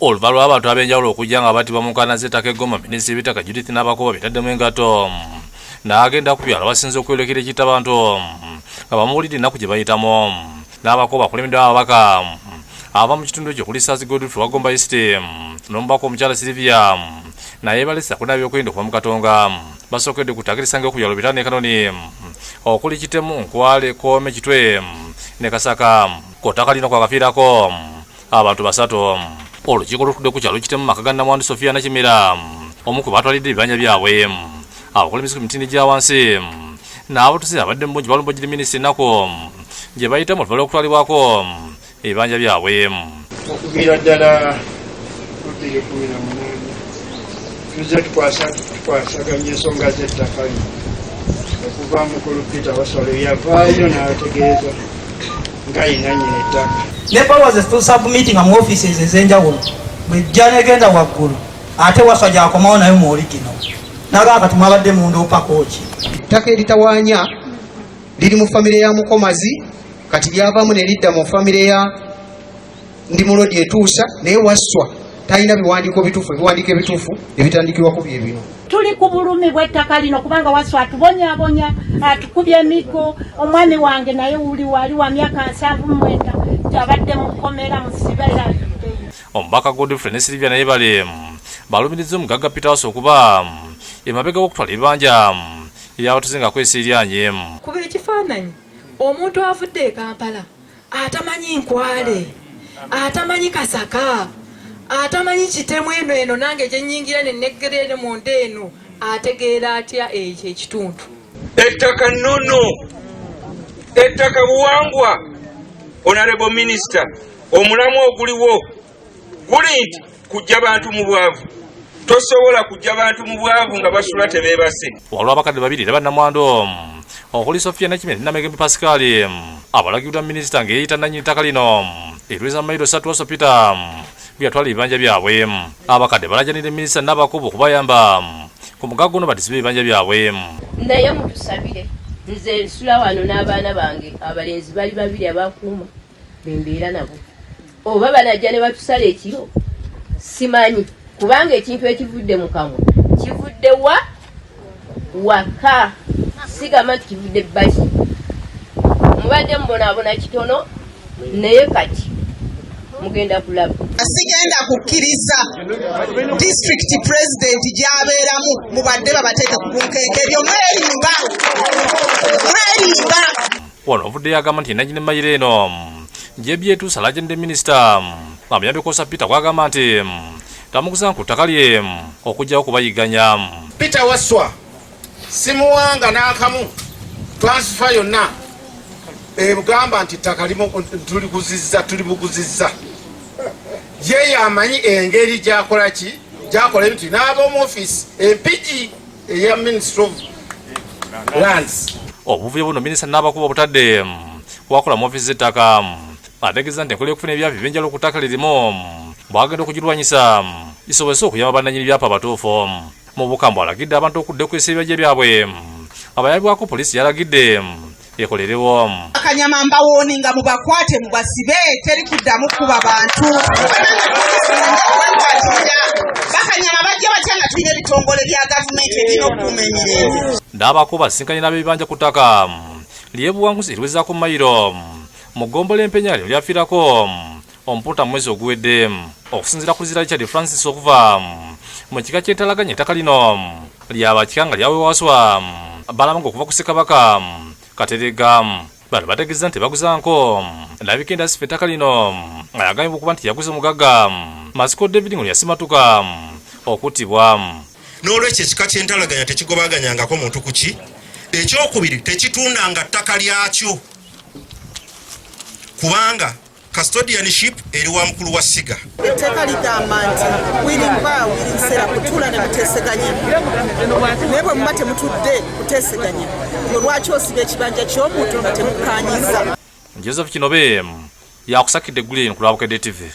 Oluvalu abantu ab'enjawulo okujja nga battibwa mu nkaayana z'ettaka eGoma, Minisitiri w'ettaka Judith Nabakuba bitaddemu engato n'agenda ku byalo abasinze okwolekera ekittabantu nga bamuwulidde ennaku gye bayitamu. Nabakuba akulembeddemu ababaka ava mu kitundu ekyo kuli Ssazi Godfrey wa Gomba East n'omubaka omukyala Silvia naye balesa kulina ebyokwerinda okuva mu Katonga. Basookedde kutaagirisange ku byalo bitaano e Kanoni okuli Kitemu, Nkwale, Koome, Kitwe ne Kasaka. Ku ttaka lino kwakafiirako abantu 3. Olukiiko lutudde ku kyalo Kitemu maka ga Namwandu Sofia Nakimera omu ku batwalidde ebibanja byabwe. Abakulembeze ku mitini gya wansi n'abatuuze abadde mu bungi balumbagire minisitiri ennaku gye bayitamu oluvannyuma lw'okutwalibwako ebibanja byabwe. Okuviira ddala 2018 tuzze tukwasaganya ensonga z'ettaka lino okuva mukulu Peter Wasalo yavaayo n'ategeeza nga yina nnyini ettaka. Ne bawaze submitting mu offices ez'enjawulo bw'ejja negenda waggulu ate Waswa gy'akomawo nayo mu original naga kati mwabadde mu ndoopa kooki. Ettaka eritawaanya liri mu famire ya Mukomazi kati lyavaamu ne lidda mu famire ya Ndimulodi etuusa naye Waswa talina biwandiiko bituufu. Ebiwandiiko ebituufu ebitandikirwako bye bino. Tuli ku bulumi bw'ettaka lino kubanga Waswa atubonyaabonya atukubye emiggo. Omwami wange naye wali wa myaka 79 abadde mu kkomera mu Sibera. Omubaka Godfrey ne Silvia naye balumiriza omugagga Peter Waswa okuba emabega w'okutwala ebibanja ebyabatuuze nga kwesiiryanye. Kuba ekifaananyi omuntu avudde e Kampala atamanyi Nkwale, atamanyi Kasaka, atamanyi Kitemu eno nange gye nnyingira ne neggerere mu nda eno ategeera atya ekyo ekitundu. Ettaka nnono, ettaka buwangwa. Honorable Minister, omulamu oguliwo guli nti kujja bantu mu bwavu. Tosobola kujja bantu mu bwavu nga basula tebeebase. Waliwo abakadde babiri ne bannamwandu okuli Sofia Nakimera ne Namegembe Pascal abalagibwa minisita ng'eyita nannyini ttaka lino eriweza mayiro 3 Waswa Peter byatwala ebibanja byabwe. Abakadde balajanire minisita Nabakuba okubayamba ku mugagga guno badisibe ebibanja byabwe. Naye mutusabire nze nsula wano n'abaana bange abalenzi bali 2 abakuuma bembeera nabo oba banajja ne batusala ekiro simanyi kubanga ekintu ekivudde mu kamwa kivudde waka sigama nti kivudde bbaki mubadde mubonaabona kitono naye kati mugenda kulaba. Sigenda kukkiriza district president gy'abeeramu mubadde babateeke ku bunkenke ebyo mwerimba. Wano ovudde yagamba nti Nannyini Mayiro eno gyebyetuusa alajanidde minisita amuyambe Kosa Peter kwagamba nti tamukusa ku ttaka lye okujjawo kubayiganya. Peter Waswa simuwanga n'akamu transfer yonna ebugamba nti ttaka tulibuguzizza. Ye yamanyi engeri gyakola ebintu n'ab'omu office empigi eya Ministry of Lands. Obuvuyo buno minisita Nabakuba obutadde wakola mu office z'ettaka ategeeza nti enkola y'okufuna ebyapa eby'enjawulo ku ttaka lirimu bwagenda okugirwanyisa isobose okuyamba bannannyini byapa abatuufu. Mu bukambwe alagidde abantu okudde okwesa ebibajje byabwe. Abayambibwako poliisi yalagidde ekolerewo. Akanyama mbawoni nga mubakwate mubasibe teri kuddamu kuba bantu. Bakanyama bajja batya nga tulina ebitongole bya gavumenti ebirina okukuuma emirembe. Nabakuba asinkanye n'ab'ebibanja ku ttaka lyebuwanguzi eriwezaako mayiro mu ggombolola empenya lino lyafiirako omupunta mu mwezi oguwedde. Okusinziira ku Luzira Richard Francis okuva mu kika ky'entalaganya ettaka lino lyabakika nga lyaweebwa Waswa balanga okuva ku Ssekabaka Katerega. Bano bategeeza nti baguzanko ndabika endasifa ettaka lino nga yagambibwa okuba nti yaguze omugagga Masiko David ngo yasimatuka okuttibwa. N'olwekyo ekika ky'entalaganya tekigobaganyangako muntu kuki. Ekyokubiri tekitundanga ttaka lyakyo kubanga custodianship eri wa mukulu wa Siga. Ettaka ligamba nti wirimba wirinsera kutula ne muteeseganya naye bwe muba temutudde kuteeseganya lwaki osiba ekibanja ky'omuntu nga temukanyiza. Joseph Kinobe yakusakidde eggulu eno ku Lwabukedde TV.